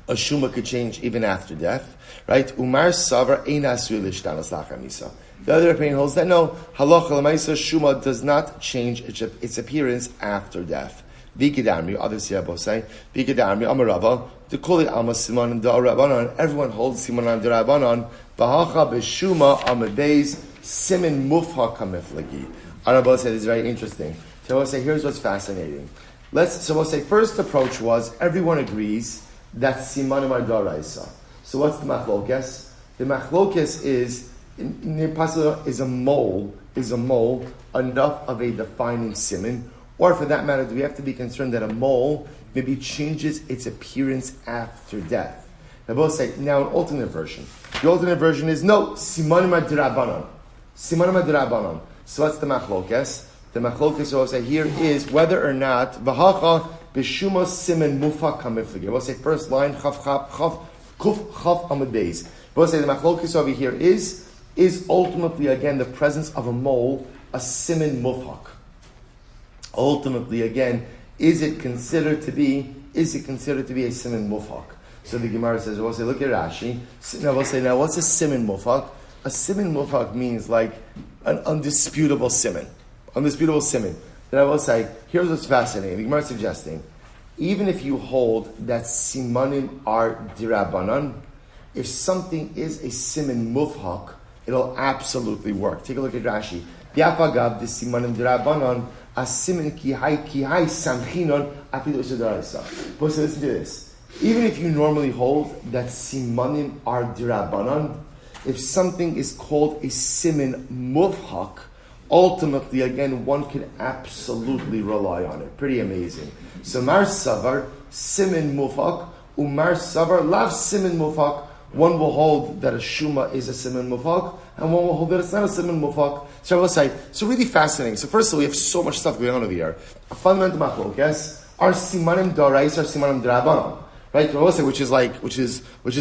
A shuma could change even after death, right? Umar savar ein asuya lehishtanos la'achar misa. The other opinion holds that no, halacha l'maisa, shuma does not change its appearance after death. V'ikedarmi, others here both say, v'ikedarmi amarava, to call it alma simanim da'arabanan. Everyone holds simanim da'arabanan. B'hacha b'shuma amadeis simin mufha kamiflagi. Arabah said, this is very interesting. So we'll say, here's what's fascinating. We'll say, first approach was, everyone agrees that simanim are da'araisa. So what's the machlokes? The machlokes is a mole enough of a defining siman, or for that matter, do we have to be concerned that a mole maybe changes its appearance after death? They both say, now an alternate version. The alternate version is, no, simanim ad-dirabanan. Simanim ad-dirabanan. So what's the machlokes? The machlokes will say, here is whether or not, v'hacha b'shuma siman mufa kamiflagi. We'll say, first line, kuf chaf amud beis. We'll say, the machlokes over here is ultimately, again, the presence of a mole, a siman mufhak. Ultimately, again, is it considered to be a siman mufhak? So the Gemara says, we'll say, look at Rashi. Now we'll say, what's a siman mufhak? A siman mufhak means like an undisputable siman. Undisputable siman. Then I will say, here's what's fascinating. The Gemara is suggesting, even if you hold that simanim are dirabanan, if something is a siman mufhak, it'll absolutely work. Take a look at Rashi. Yafagav the simanim dirabanan. Asimin kihai samchinon afidu usudarisa. But so listen to this. Even if you normally hold that simanim are dirabanan, if something is called a siman mufhak, ultimately, again, one can absolutely rely on it. Pretty amazing. So mar savar siman mufhak, umar savar lav siman mufhak. One will hold that a shuma is a siman mufhak, and one will hold that it's not a siman mufhak. So I will say, so really fascinating. So first of all, we have so much stuff going on over here. A fundamental machlokes are simanim d'oraisa or simanim d'rabanan, right? I will say, which is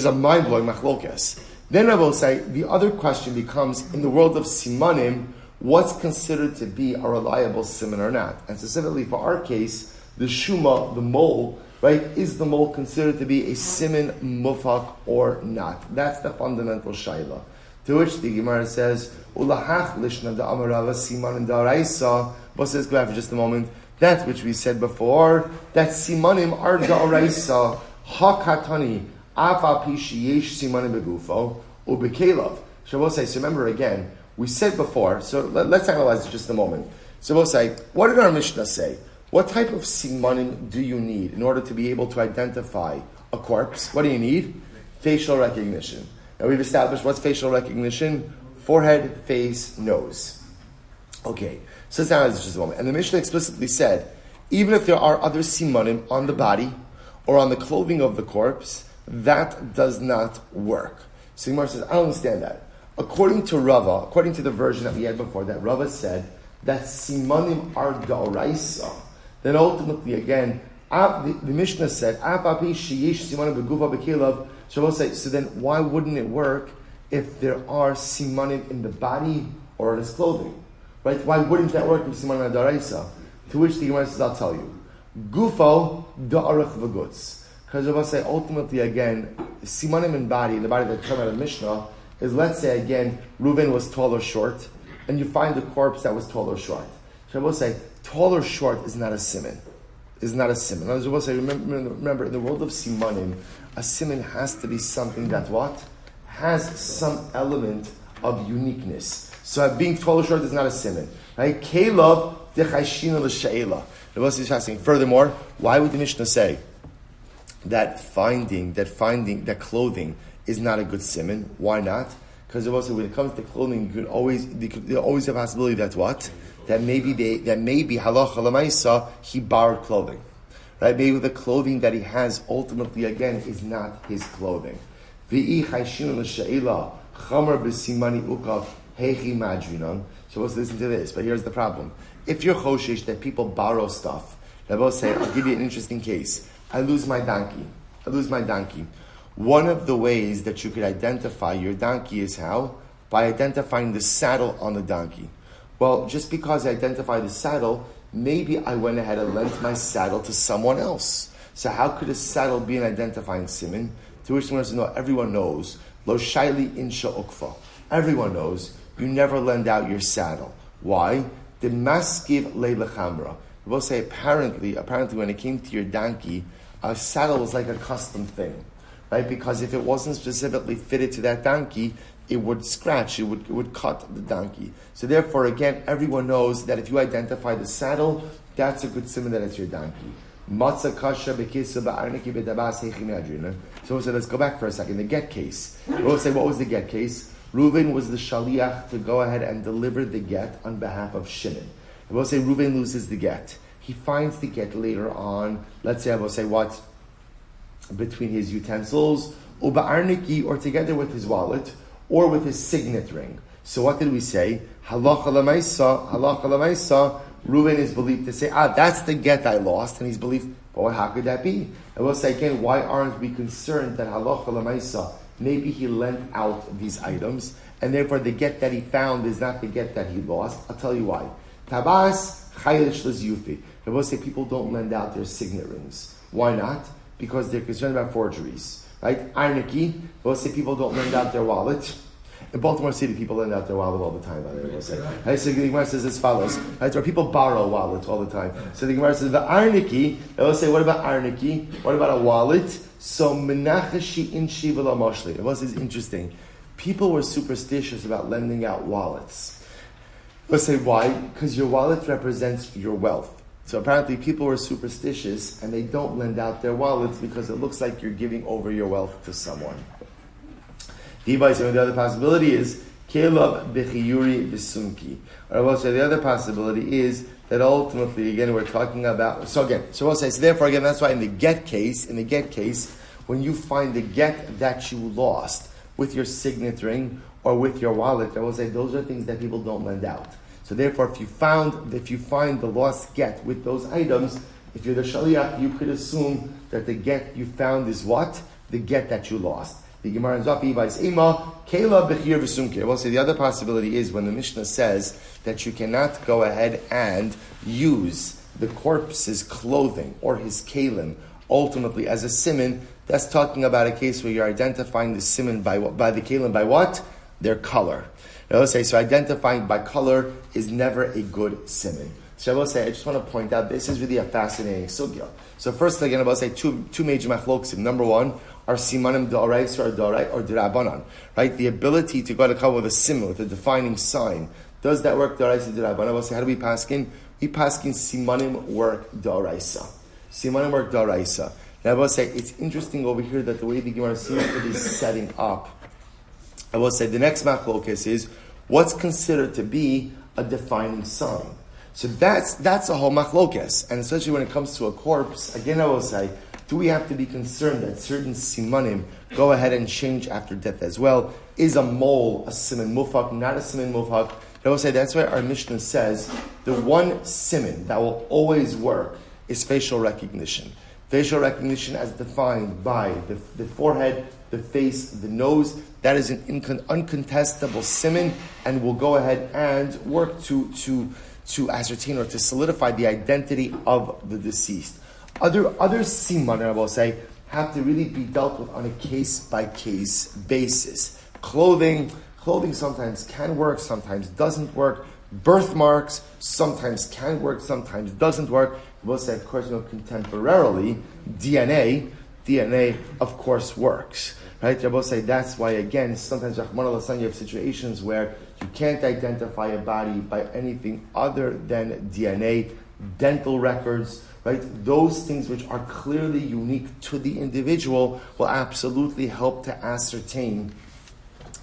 a mind blowing machlokes. Then I will say the other question becomes, in the world of simanim, what's considered to be a reliable siman or not? And specifically for our case, the shuma, the mole, right? Is the mole considered to be a siman mufhak or not? That's the fundamental shaila. To which the Gemara says, "Ulahach lishna da amarava simanim da'araisa." But says, go back for just a moment. That which we said before, that simanim are da'araisa hakatani afa pishiyesh simanim begufo ubekelav. So we'll say. So remember again, we said before. So let's analyze it just a moment. So we'll say, what did our Mishnah say? What type of simanim do you need in order to be able to identify a corpse? What do you need? Facial recognition. Now we've established what's facial recognition: forehead, face, nose. Okay, so let's analyze this just a moment. And the Mishnah explicitly said, even if there are other simanim on the body or on the clothing of the corpse, that does not work. So Gemara says, I don't understand that. According to Rava, according to the version that we had before, that Rava said that simanim are da'oraisa, then ultimately again, the Mishnah said, so then why wouldn't it work if there are simanim in the body or in his clothing? Right? Why wouldn't that work if simanim are da'oraisa? To which the Gemara says, I'll tell you. Gufo da'arach v'gutz. Because Rava say, ultimately again, simanim in the body that come out of the Mishnah, is, let's say again, Reuven was tall or short, and you find a corpse that was tall or short. So I will say, tall or short is not a siman. Is not a siman. I will say, remember, in the world of simanim, a siman has to be something that what? Has some element of uniqueness. So being tall or short is not a siman. Right? Kelav dechashina l'she'ela. The Rebbe is asking, furthermore, why would the Mishnah say that clothing is not a good siman? Why not? Because also when it comes to clothing, there always a possibility that what? That maybe halacha l'maisa, he borrowed clothing. Right? Maybe the clothing that he has ultimately, again, is not his clothing. So let's listen to this. But here's the problem. If you're choshesh that people borrow stuff, they will say, I'll give you an interesting case. I lose my donkey. One of the ways that you could identify your donkey is how? By identifying the saddle on the donkey. Well, just because I identify the saddle, maybe I went ahead and lent my saddle to someone else. So how could a saddle be an identifying siman? To which someone says, no, everyone knows. Lo shaili insha ukfa. Everyone knows you never lend out your saddle. Why? The maskiv leila chamra. We will say apparently when it came to your donkey, a saddle was like a custom thing. Right? Because if it wasn't specifically fitted to that donkey, it would scratch, it would cut the donkey. So therefore, again, everyone knows that if you identify the saddle, that's a good siman that it's your donkey. So let's go back for a second. The get case. We'll say, what was the get case? Reuven was the shaliach to go ahead and deliver the get on behalf of Shimon. We'll say Reuven loses the get. He finds the get later on, let's say, I will say what? Between his utensils, or together with his wallet, or with his signet ring. So what did we say? Halacha l'maisa, Reuven is believed to say, that's the get I lost, and he's believed, but how could that be? And we'll say again, why aren't we concerned that halacha l'maisa, maybe he lent out these items, and therefore the get that he found is not the get that he lost? I'll tell you why. Tabas chaylish l'ziyufi. And we'll say people don't lend out their signet rings. Why not? Because they're concerned about forgeries. Right? Arniki, we'll say people don't lend out their wallet. In Baltimore City, people lend out their wallet all the time, by the way, we'll say. Right? So the Gemara says as follows. Right? Or people borrow wallets all the time. So the Gemara says, the Arniki, they will say, what about Arniki? What about a wallet? So menachashi inshi v'la moshli. It was interesting. People were superstitious about lending out wallets. We'll say, why? Because your wallet represents your wealth. So apparently people were superstitious and they don't lend out their wallets because it looks like you're giving over your wealth to someone. The other possibility is Kelab bechiyuri b'sumki. Or I will say the other possibility is that ultimately, again, we're talking about. So we'll say, so therefore, again, that's why in the get case, when you find the get that you lost with your signet ring or with your wallet, I will say those are things that people don't lend out. So therefore, if you find the lost get with those items, if you're the shaliach, you could assume that the get you found is what? The get that you lost. The Gemara in Zapi by Seima, Kela Bechir V'Sumke. I will say the other possibility is when the Mishnah says that you cannot go ahead and use the corpse's clothing or his kalim ultimately as a siman, that's talking about a case where you're identifying the siman by the kalim by what? Their color. I will say, so identifying by color is never a good siman. So I will say, I just want to point out, this is really a fascinating sugya. So first, again, I will say two major machloksim. Number one, are simanim d'oraisa or d'rabanan, right? The ability to go to come with a siman, with a defining sign. Does that work d'oraisa d'rabanan? I will say, how do we paskin? We paskin simanim work d'oraisa. Simanim work d'oraisa. Now I will say, it's interesting over here that the way the Gemara seems to be setting up, I will say the next machlokas is what's considered to be a defining sign. So that's a whole machlokas, and especially when it comes to a corpse, again I will say, do we have to be concerned that certain simanim go ahead and change after death as well? Is a mole a siman mufak, not a siman mufak? I will say that's why our Mishnah says the one siman that will always work is facial recognition. Facial recognition as defined by the forehead, the face, the nose. That is an uncontestable siman, and will go ahead and work to ascertain or to solidify the identity of the deceased. Other siman, I will say, have to really be dealt with on a case-by-case basis. Clothing sometimes can work, sometimes doesn't work. Birthmarks sometimes can work, sometimes doesn't work. I will say, of course, contemporarily, DNA, of course, works. Right? I will say that's why, again, sometimes you have situations where you can't identify a body by anything other than DNA, dental records, right? Those things which are clearly unique to the individual will absolutely help to ascertain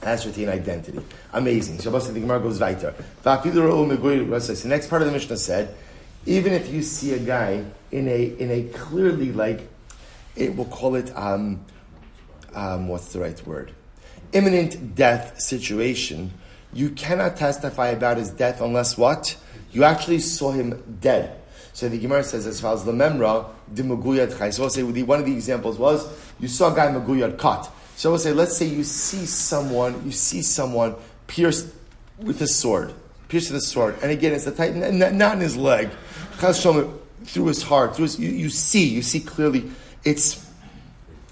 ascertain identity. Amazing. Shabbos the Gemara goes weiter. The next part of the Mishnah said, even if you see a guy in a clearly we'll call it what's the right word? Imminent death situation, you cannot testify about his death unless what? You actually saw him dead. So the Gemara says as follows: Lememra de Maguyad Chai. So we'll say one of the examples was you saw a guy Maguyad cut. So we'll say, let's say you see someone pierced with a sword, and again it's the type not in his leg, through his heart, you see clearly it's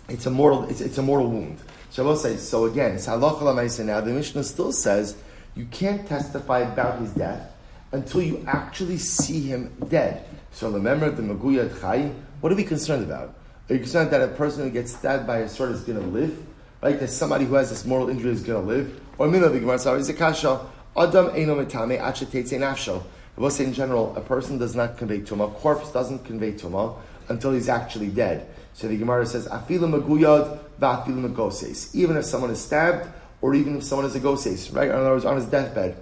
a mortal wound. So we'll say, so again it's halacha l'maaseh. Now the Mishnah still says you can't testify about his death until you actually see him dead. So remember the Maguyad Chai. What are we concerned about? Are you concerned that a person who gets stabbed by a sword is going to live? Right? That somebody who has this mortal injury is going to live? Or Mila the Gemara is a kasha. Adam eino metame achetetse nafsho. I will say in general, a person does not convey tumah. A corpse doesn't convey tumah until he's actually dead. So the Gemara says, Afilu Maguyad va'afilu Magoses. Even if someone is stabbed, or even if someone is a goses, right? In other words, on his deathbed.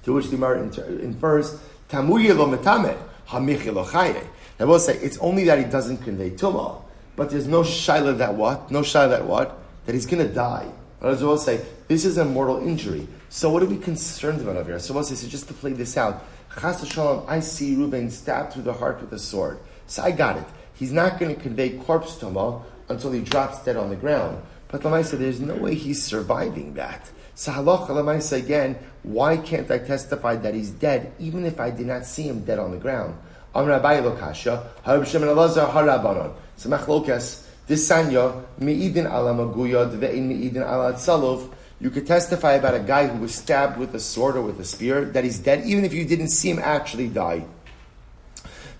To which the Gemara infers, Tamuye lo metame, hamichi lo chaye. I will say, it's only that he doesn't convey tumah, but there's no shayla that what? No shayla that what? That he's going to die. As we'll say, this is a mortal injury. So what are we concerned about over here? So we'll say, so just to play this out, Chas v'shalom, I see Reuben stabbed through the heart with a sword. So I got it. He's not going to convey corpse tumah until he drops dead on the ground. But Lamaisa, there's no way he's surviving that. So halacha Lamaisa again, why can't I testify that he's dead even if I did not see him dead on the ground? Amar Abaye lo kasha, HaRav Shimon Elazar harabanon. So machlokas, this sanya, me'idin ala maguyad ve'in me'idin ala tzalov. You could testify about a guy who was stabbed with a sword or with a spear, that he's dead, even if you didn't see him actually die.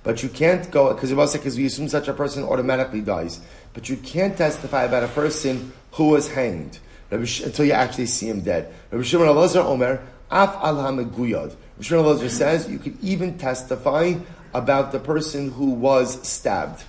But you can't go, because we assume such a person automatically dies. But you can't testify about a person who was hanged until you actually see him dead. Rabbi Shimon Elazar Omer, Af al ha-meguyad. Rabbi Shimon Elazar says you could even testify about the person who was stabbed.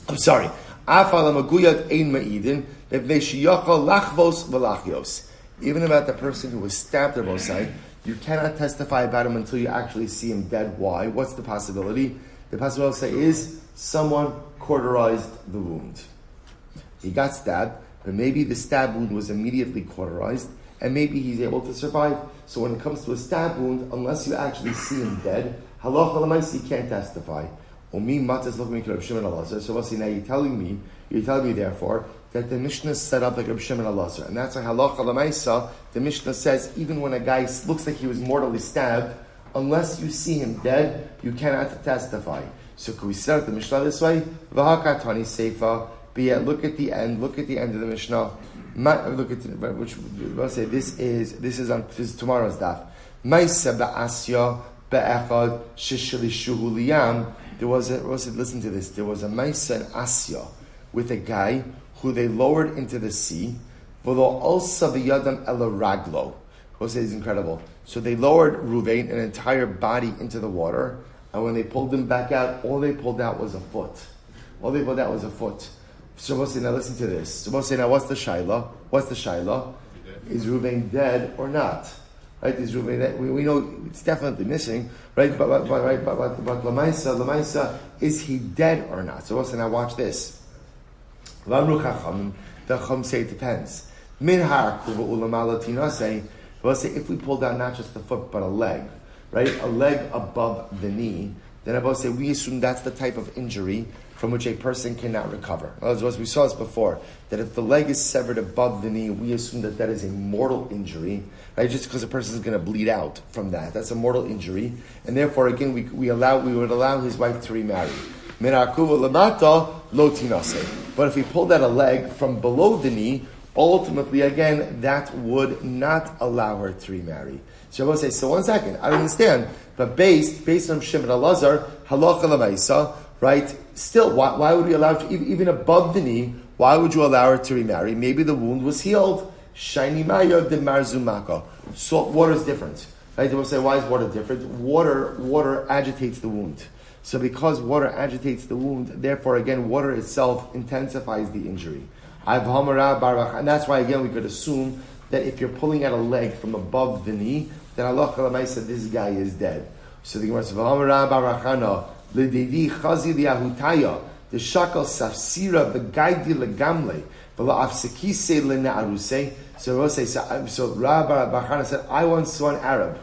I'm sorry. Af al ha-meguyad ein ma'idin, b'vnei sheyachal lachvos v'lachyos. Even about the person who was stabbed on both sides, you cannot testify about him until you actually see him dead. Why? What's the possibility? The possibility is someone cauterized the wound. He got stabbed, but maybe the stab wound was immediately cauterized, and maybe he's able to survive. So when it comes to a stab wound, unless you actually see him dead, halacha l'maaseh, you can't testify. Omi matas looking at Rabbi Shimon Elazar. So now you're telling me therefore that the Mishnah is set up like Rabbi Shimon Elazar, and that's why halacha l'maaseh, the Mishnah says even when a guy looks like he was mortally stabbed, unless you see him dead, you cannot testify. So can we start the Mishnah this way? V'hakatani seifa. But yet, look at the end of the Mishnah. Look at which we'll say this is tomorrow's daf. Ma'aseh ba'asya be'echad sheshalishuhu liyam. Listen to this. There was a ma'aseh in Asya with a guy who they lowered into the sea. V'lo alsa v'yadam ela raglo. We'll say it's incredible. So they lowered Ruvain, an entire body, into the water, and when they pulled him back out, all they pulled out was a foot. So we'll say, now listen to this. So we'll say, now what's the shaila? Is Ruvain dead or not? Right? Is Ruvain dead? We know it's definitely missing, right? But Lamaisa, is he dead or not? So we'll say, now watch this. The Chum say it depends. We'll say, if we pulled out not just the foot, but a leg, right? A leg above the knee, then I will say, we assume that's the type of injury from which a person cannot recover. In other words, we saw this before, that if the leg is severed above the knee, we assume that is a mortal injury, right? Just because a person is going to bleed out from that. That's a mortal injury. And therefore, again, we would allow his wife to remarry. But if he pulled out a leg from below the knee, ultimately, again, that would not allow her to remarry. So I will say, so one second, I understand, but based on Shimon Elazar, halacha l'maaseh, right? Still, why would we allow her to, even above the knee? Why would you allow her to remarry? Maybe the wound was healed. Shiny maya de marzumaka. Salt water is different, right? They will say, why is water different? Water agitates the wound. So because water agitates the wound, therefore, again, water itself intensifies the injury. And that's why, again, we could assume that if you're pulling out a leg from above the knee, then Allah Chalamai said this guy is dead. So the Gemara says, V'hamara barachana, l'dedi chazi li'ahutaya, the shakal safsira, v'gaidi legamle, v'la'afsekise le'na'aruse. So Rabbi Barachana said, I once saw an Arab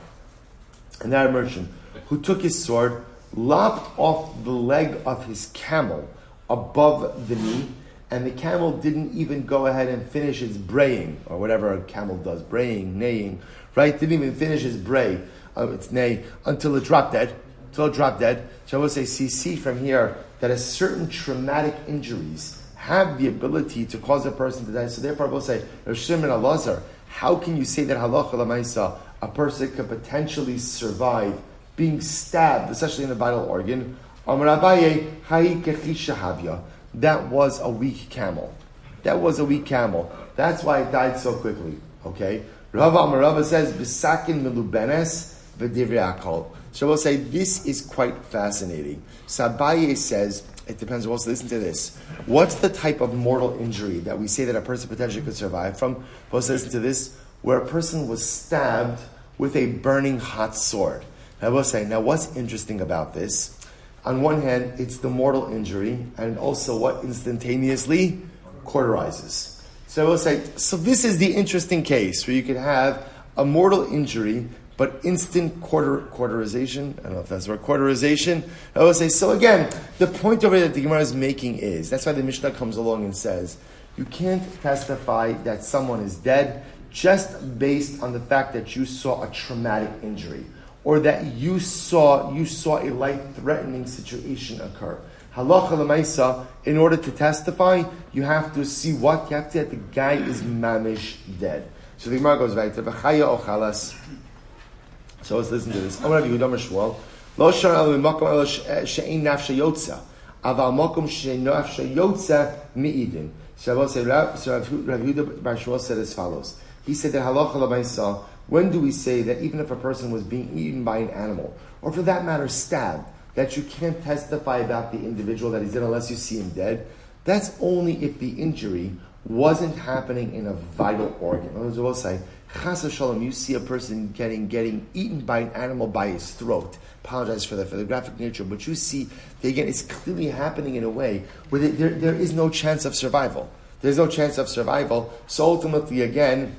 merchant, who took his sword, lopped off the leg of his camel above the knee, and the camel didn't even go ahead and finish its braying, or whatever a camel does, braying, neighing, right? Didn't even finish its bray, its neigh, until it dropped dead. So I will say, see from here that a certain traumatic injuries have the ability to cause a person to die. So therefore I will say, Shimon Elazar, how can you say that halacha l'maisa, a person could potentially survive being stabbed, especially in the vital organ? Amar Abaye, ha'i kechisha havya. That was a weak camel. That's why it died so quickly. Okay? Rava Amarava says, Bisakin milubenes v'divrei akol. So we'll say, this is quite fascinating. Sabaye says, it depends, we'll also listen to this. What's the type of mortal injury that we say that a person potentially could survive from? We'll also listen to this, where a person was stabbed with a burning hot sword. I will say, now what's interesting about this? On one hand, it's the mortal injury, and also what instantaneously cauterizes. So I will say, so this is the interesting case where you could have a mortal injury, but instant cauterization. I don't know if that's the word, cauterization. I will say, so again, the point over there that the Gemara is making is, that's why the Mishnah comes along and says, you can't testify that someone is dead just based on the fact that you saw a traumatic injury, or that you saw a life-threatening situation occur. Halacha l'maisa, in order to testify, you have to see what? You have to see that the guy is mamish dead. So the Gemara goes back to V'chaya ochalas. So let's listen to this. Amar Rav Yehuda Shmuel, Lo shana l'makom elo she'ein nafsha yotza, aval makom she'ein nafsha yotza mi'idin. So Rav Yehuda Bar Shmuel said as follows. He said that halacha l'maisa, when do we say that even if a person was being eaten by an animal, or for that matter stabbed, that you can't testify about the individual that he's dead unless you see him dead? That's only if the injury wasn't happening in a vital organ. In other words, we'll say, Chas v'shalom, you see a person getting eaten by an animal by his throat. Apologize for the graphic nature, but you see, again, it's clearly happening in a way where there is no chance of survival. There's no chance of survival. So ultimately, again,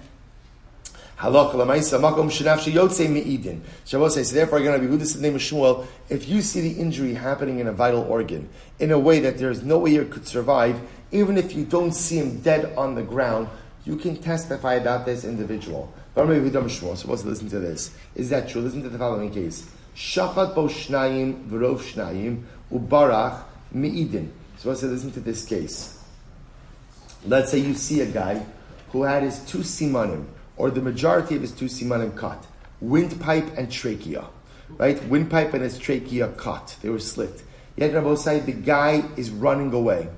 Halacha l'maisa makom shenafshe yotze me'idin. Shabbos says, so therefore, you're going to be with the name of Shmuel. If you see the injury happening in a vital organ in a way that there is no way you could survive, even if you don't see him dead on the ground, you can testify about this individual. So let's listen to this. Is that true? Listen to the following case. Shachat bo shnayim v'rov shnayim ubarach me'idin. So let's listen to this case. Let's say you see a guy who had his two simanim, or the majority of his two simanim cut. Windpipe and trachea. Right? Windpipe and his trachea cut. They were slit. Yet Rabbi say the guy is running away.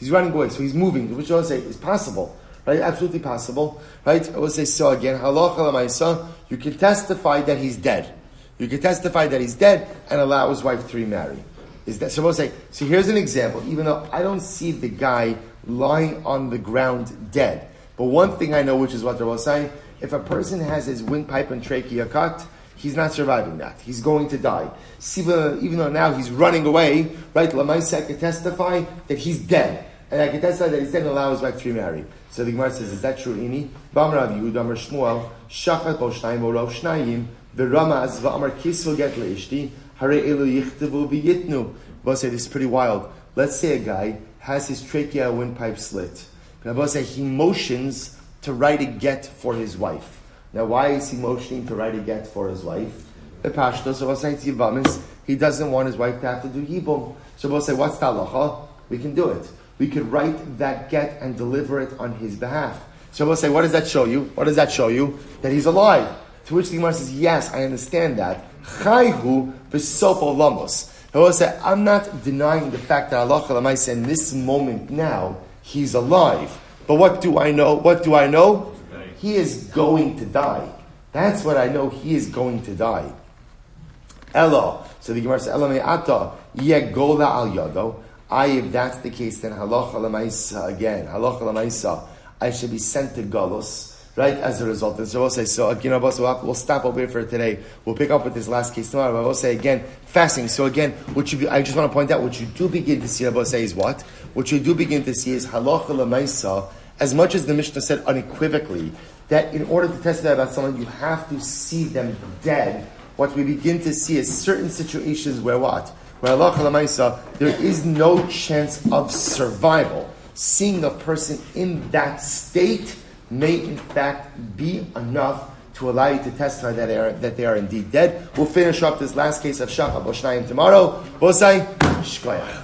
He's running away, so he's moving, which I would say is possible. Right? Absolutely possible. Right? I would say, so again, halacha l'maisa, you can testify that he's dead. You can testify that he's dead and allow his wife to remarry. Is that so? I would say, so here's an example, even though I don't see the guy lying on the ground dead. But one thing I know, which is what they're all saying, if a person has his windpipe and trachea cut, he's not surviving that. He's going to die. Even though now he's running away, right? Lamaisa, I can testify that he's dead. And I can testify that he's dead and allow his wife to remarry. So the Gemara says, is that true, Ini? B'amar Rav Yehuda Amar Shmuel, Shachat bo shnayim orov shnayim, v'ramaz v'amar kisu get le'ishti, hare elu yichtavu v'yitnu. We'll say this is pretty wild. Let's say a guy has his trachea windpipe slit. We'll say he motions to write a get for his wife. Now, why is he motioning to write a get for his wife? The pashto, so we'll say it's Yevamos. He doesn't want his wife to have to do yibum. So we'll say, what's the halacha? We can do it. We could write that get and deliver it on his behalf. So we'll say, what does that show you? What does that show you? That he's alive. To which the Gemara says, yes, I understand that. Chayhu v'sofo lamos. I will say, I'm not denying the fact that halacha l'maisa in this moment now, he's alive. But what do I know? What do I know? He is going to die. That's what I know. He is going to die. Elo. So the Gemara says, Elo me'ata yegola al yado. If that's the case, then halacha l'maisa again. Halacha l'maisa, I should be sent to galus, right? As a result, and so we'll say, we'll stop over here for today. We'll pick up with this last case tomorrow. But we'll say again, fasting. So again, I just want to point out what you do begin to see. I will say is what? What you do begin to see is halacha l'maisa. As much as the Mishnah said unequivocally that in order to testify about someone, you have to see them dead. What we begin to see is certain situations where what? Where halacha l'maisa, there is no chance of survival. Seeing a person in that state may in fact be enough to allow you to testify that they are indeed dead. We'll finish up this last case of Shachar Boshnayim tomorrow. Bosai, Shkoyach.